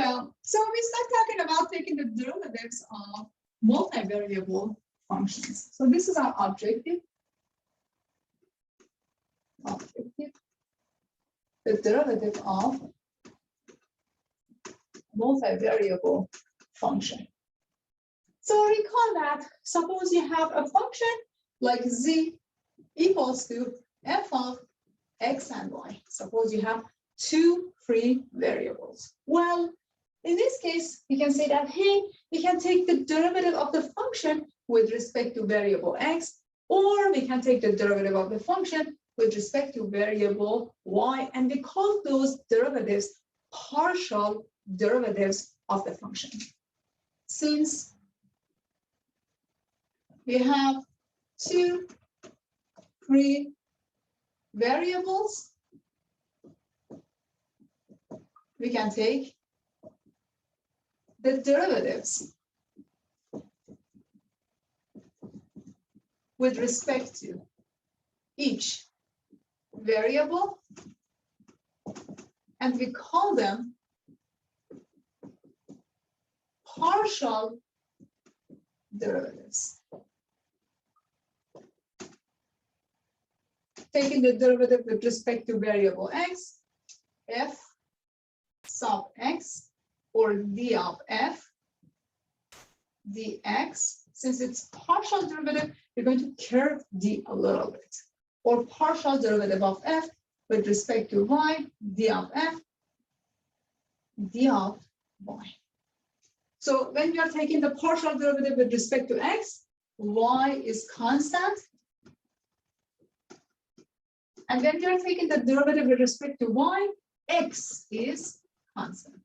Well, so we start talking about taking the derivatives of multivariable functions. So this is our objective. The derivative of multivariable function. So recall that, suppose you have a function like z equals to f of x and y. Suppose you have two free variables. Well, in this case, we can say that, hey, we can take the derivative of the function with respect to variable x, or we can take the derivative of the function with respect to variable y, and we call those derivatives partial derivatives of the function. Since we have two free variables, we can take the derivatives with respect to each variable, and we call them partial derivatives. Taking the derivative with respect to variable x, f sub x, or d of f dx. Since it's partial derivative, you're going to curve d a little bit. Or partial derivative of f with respect to y, d of f, d of y. So when you are taking the partial derivative with respect to x, y is constant. And when you are taking the derivative with respect to y, x is constant.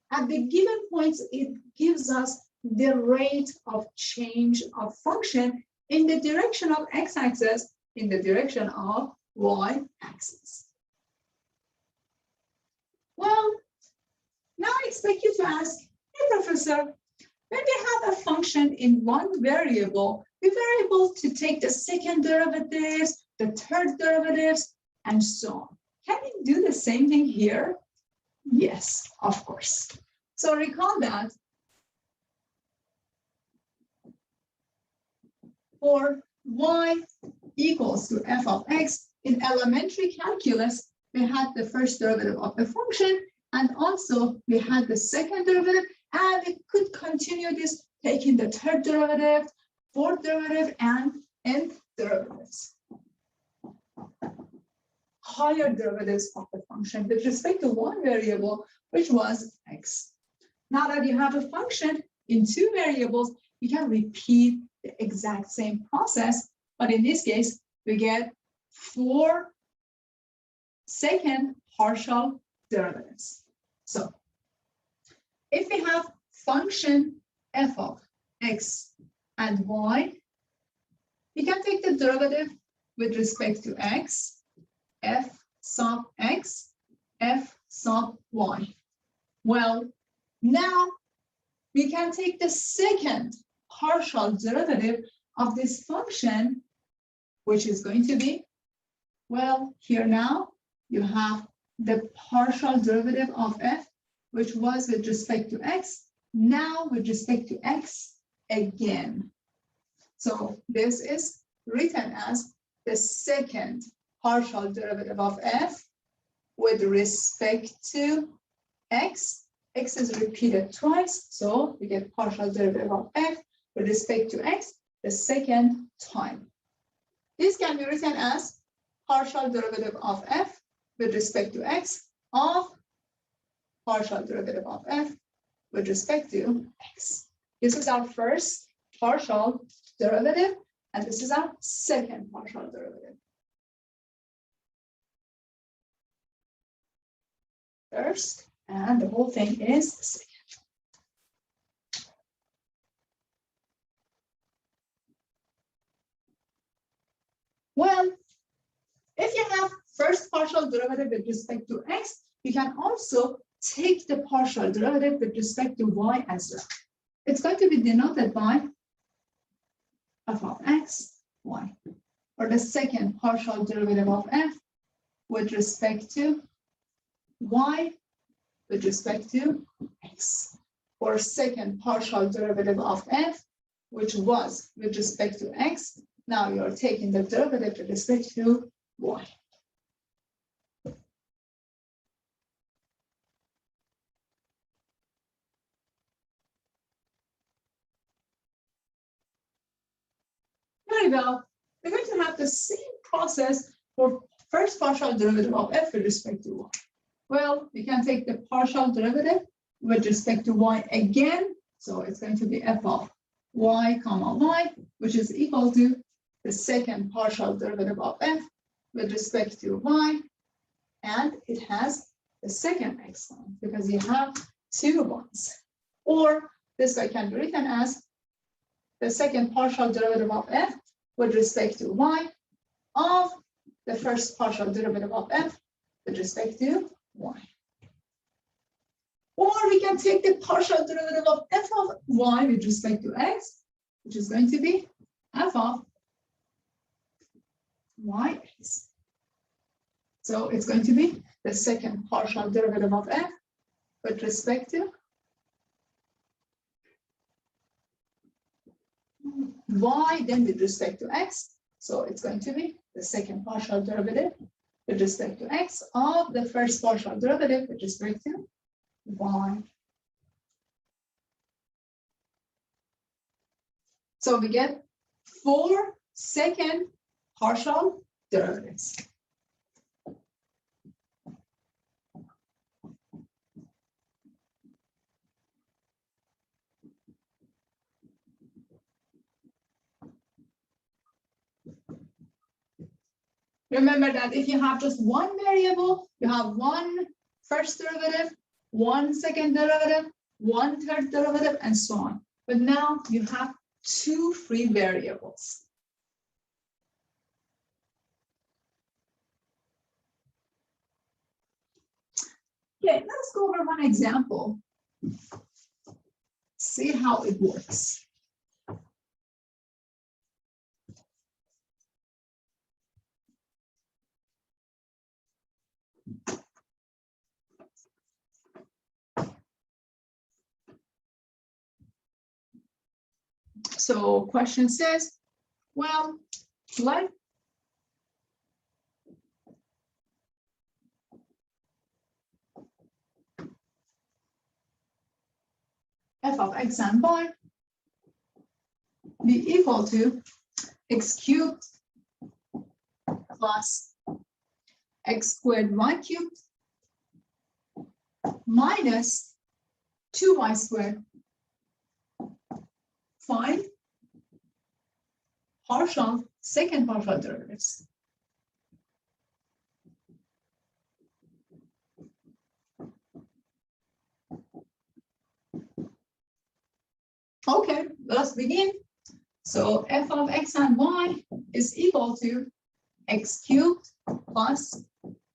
At the given points, it gives us the rate of change of function in the direction of x-axis, in the direction of y-axis. Well, now I expect you to ask, hey, Professor, when we have a function in one variable, we were able to take the second derivatives, the third derivatives, and so on. Can we do the same thing here? Yes, of course. So recall that for y equals to f of x, in elementary calculus, we had the first derivative of the function, and also we had the second derivative, and we could continue this, taking the third derivative, fourth derivative, and nth derivatives. Higher derivatives of the function with respect to one variable, which was x. Now that you have a function in two variables, you can repeat the exact same process, but in this case, we get 4 second partial derivatives. So if we have function f of x and y, we can take the derivative with respect to x, f sub x, f sub y. Well, now we can take the second partial derivative of this function, which is going to be, well, here now you have the partial derivative of f, which was with respect to x, now with respect to x again. So this is written as the second partial derivative of f with respect to x. X is repeated twice, so we get partial derivative of f with respect to x the second time. This can be written as partial derivative of f with respect to x of partial derivative of f with respect to x. This is our first partial derivative, and this is our second partial derivative. First, and the whole thing is second. Well, if you have first partial derivative with respect to x, you can also take the partial derivative with respect to y as well. It's going to be denoted by f of x, y, or the second partial derivative of f with respect to y with respect to x, or second partial derivative of f, which was with respect to x. Now you're taking the derivative with respect to y. Very well. We're going to have the same process for first partial derivative of f with respect to y. Well, we can take the partial derivative with respect to y again. So it's going to be f of y comma y, which is equal to the second partial derivative of f with respect to y. And it has the second exponent because you have two ones. Or this guy can be written as the second partial derivative of f with respect to y of the first partial derivative of f with respect to y. Or we can take the partial derivative of f of y with respect to x, which is going to be f of yx. So it's going to be the second partial derivative of f with respect to y, then with respect to x. So it's going to be the second partial derivative with respect to x of the first partial derivative with respect to y. So we get 4 second partial derivatives. Remember that if you have just one variable, you have one first derivative, one second derivative, one third derivative, and so on. But now you have 2 free variables. Okay, let's go over one example. See how it works. So question says, well, let f of x and y be equal to x cubed plus x squared y cubed minus 2y squared. Find second partial derivatives. Okay, let's begin. So f of x and y is equal to x cubed plus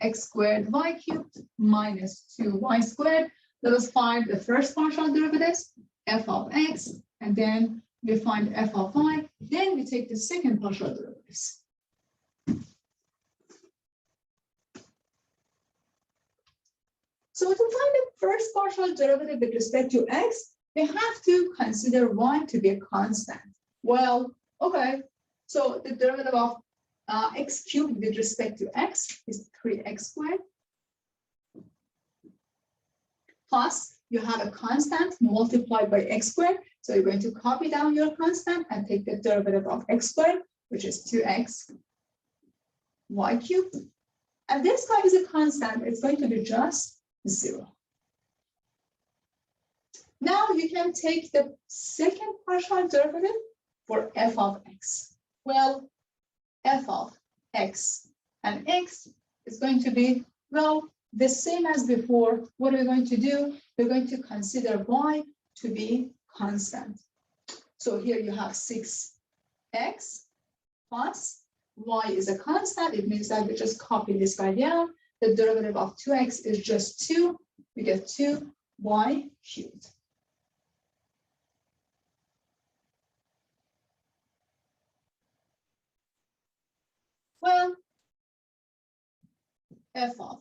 x squared y cubed minus 2y squared. Let us find the first partial derivatives, f of x, and then we find f of y. Then we take the second partial derivatives. So to find the first partial derivative with respect to x, we have to consider y to be a constant. Well, okay, so the derivative of x cubed with respect to x is 3x squared. Plus, you have a constant multiplied by x squared. So you're going to copy down your constant and take the derivative of x squared, which is 2x y cubed. And this guy is a constant. It's going to be just 0. Now you can take the second partial derivative for f of x. Well, f of x and x is going to be, well, the same as before. What are we going to do? We're going to consider y to be constant. So here you have 6x plus y is a constant. It means that we just copy this guy down. The derivative of 2x is just 2. We get 2y cubed. Well, f of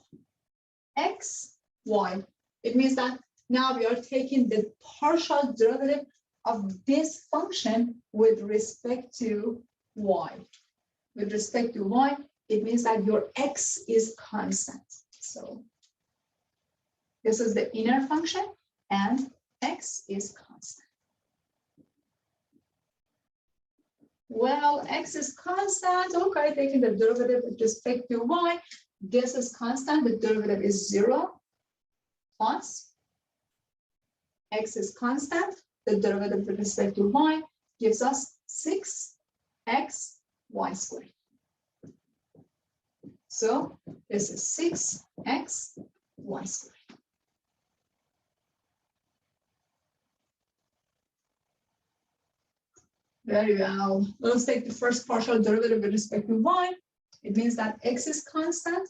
x, y. It means that now we are taking the partial derivative of this function with respect to y. With respect to y, it means that your x is constant. So this is the inner function and x is constant. Well, x is constant. Okay, taking the derivative with respect to y. This is constant. The derivative is 0 plus x is constant. The derivative with respect to y gives us 6x y squared. So this is 6x y squared. Very well. Let's take the first partial derivative with respect to y. It means that x is constant.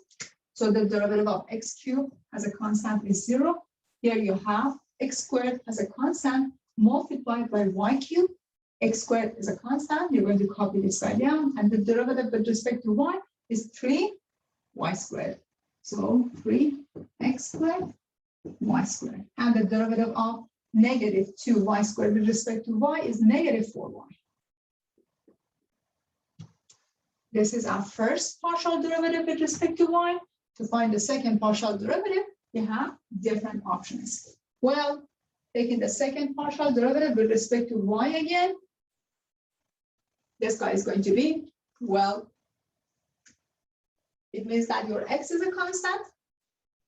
So the derivative of x cubed as a constant is 0. Here you have x squared as a constant multiplied by y cubed. X squared is a constant. You're going to copy this guy down. And the derivative with respect to y is 3y squared. So 3x squared, y squared. And the derivative of negative 2y squared with respect to y is negative 4y. This is our first partial derivative with respect to y. To find the second partial derivative, you have different options. Well, taking the second partial derivative with respect to y again, this guy is going to be, well, it means that your x is a constant.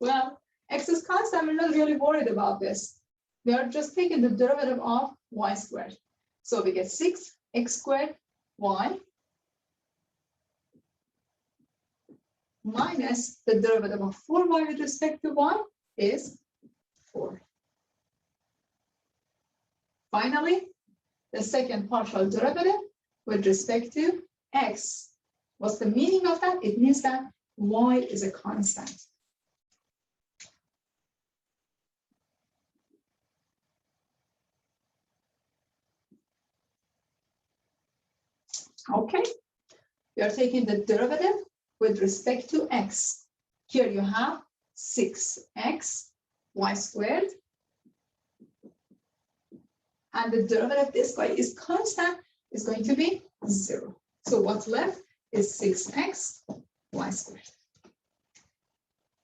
Well, x is constant, we're not really worried about this. We are just taking the derivative of y squared. So we get 6x squared y minus the derivative of 4y with respect to y is 4. Finally, the second partial derivative with respect to x. What's the meaning of that? It means that y is a constant. Okay, we are taking the derivative with respect to x. Here you have 6x y squared. And the derivative of this guy is constant, is going to be 0. So what's left is 6x y squared.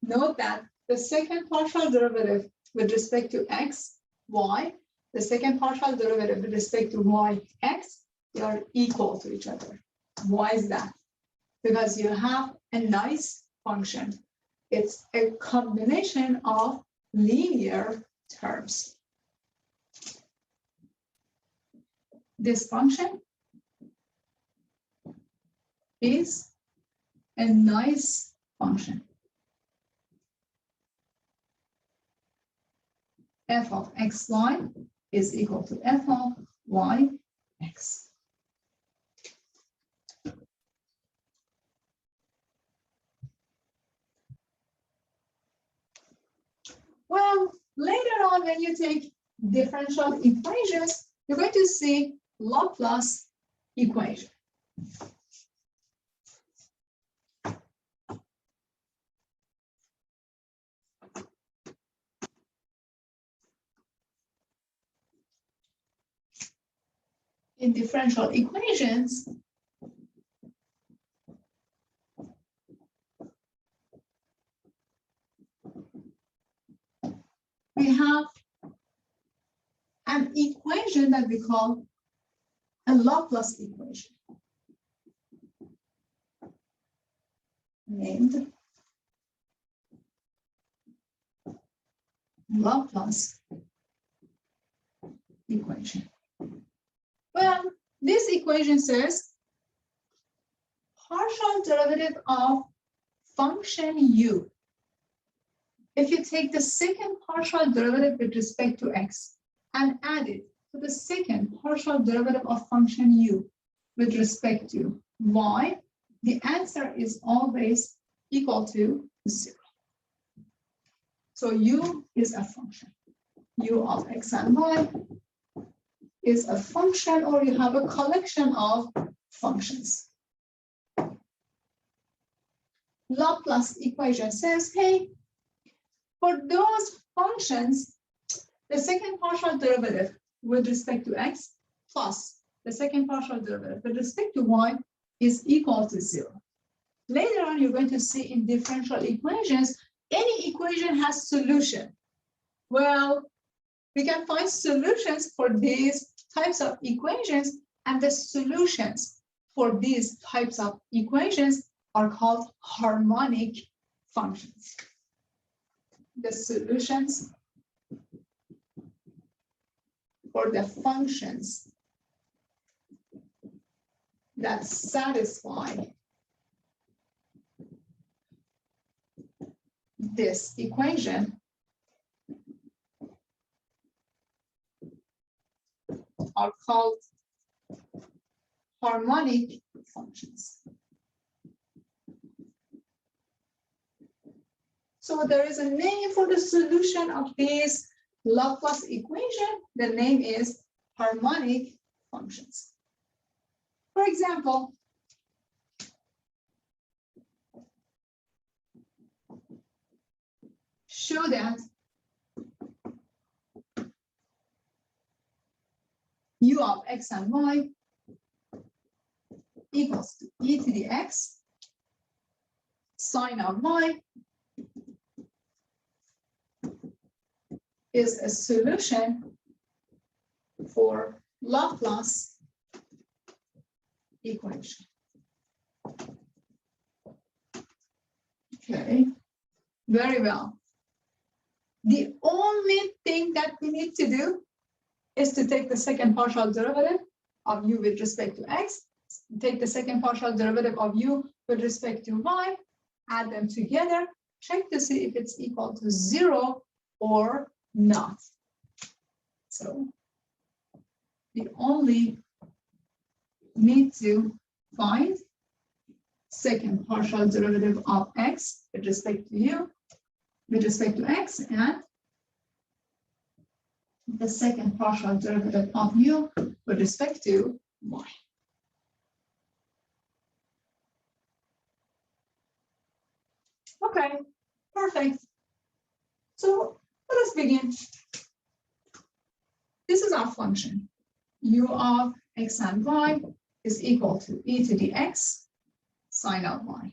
Note that the second partial derivative with respect to x, y, the second partial derivative with respect to y, x, they are equal to each other. Why is that? Because you have a nice function. It's a combination of linear terms. This function is a nice function. F of xy is equal to f of yx. Well, later on, when you take differential equations, you're going to see Laplace equation. In differential equations, we have an equation that we call a Laplace equation, named Laplace equation. Well, this equation says partial derivative of function u. If you take the second partial derivative with respect to x and add it to the second partial derivative of function u with respect to y, the answer is always equal to 0. So u is a function. U of x and y is a function, or you have a collection of functions. Laplace equation says, hey, For those functions, the second partial derivative with respect to x plus the second partial derivative with respect to y is equal to 0. Later on, you're going to see in differential equations, any equation has solution. Well, we can find solutions for these types of equations, and the solutions for these types of equations are called harmonic functions. The solutions for the functions that satisfy this equation are called harmonic functions. So there is a name for the solution of this Laplace equation. The name is harmonic functions. For example, show that u of x and y equals to e to the x sine of y is a solution for Laplace equation. Okay, very well. The only thing that we need to do is to take the second partial derivative of u with respect to x, take the second partial derivative of u with respect to y, add them together, check to see if it's equal to 0 or not. So we only need to find second partial derivative of x with respect to u, with respect to x, and the second partial derivative of u with respect to y. Okay, perfect. So let us begin. This is our function. U of x and y is equal to e to the x sine of y.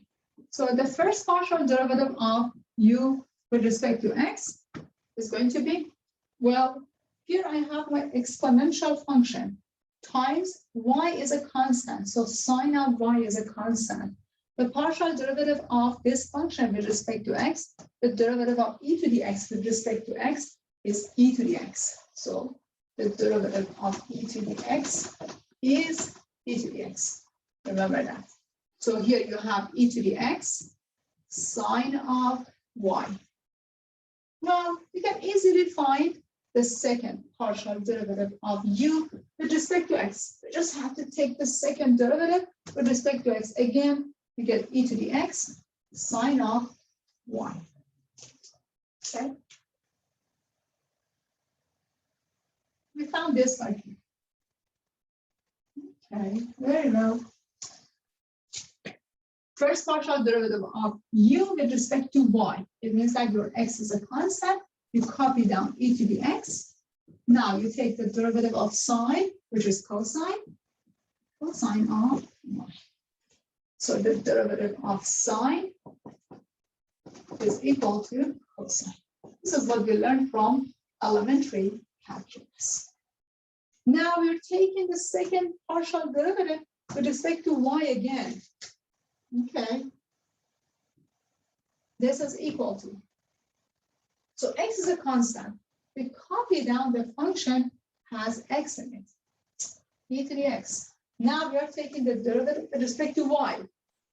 So the first partial derivative of u with respect to x is going to be, well, here I have my exponential function times y is a constant. So sine of y is a constant. The partial derivative of this function with respect to x, the derivative of e to the x with respect to x is e to the x. So the derivative of e to the x is e to the x. Remember that. So here you have e to the x sine of y. Now you can easily find the second partial derivative of u with respect to x. We just have to take the second derivative with respect to x. Again, we get e to the x sine of y. Okay. We found this right here. Okay, very well. First partial derivative of u with respect to y. It means that your x is a constant. You copy down e to the x. Now you take the derivative of sine, which is cosine of y. So the derivative of sine is equal to cosine. This is what we learned from elementary calculus. Now we're taking the second partial derivative with respect to y again. Okay. This is equal to. So x is a constant. We copy down the function has x in it. E to the x. Now we are taking the derivative with respect to y.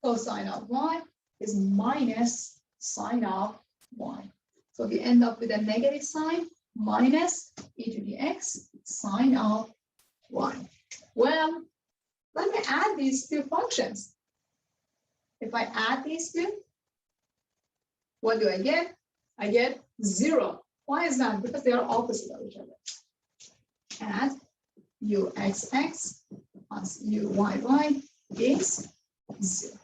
Cosine of y is minus sine of y. So we end up with a negative sign minus e to the x sine of y. Well, let me add these two functions. If I add these two, what do I get? I get 0. Why is that? Because they are opposite of each other. Add uxx plus uyy is 0.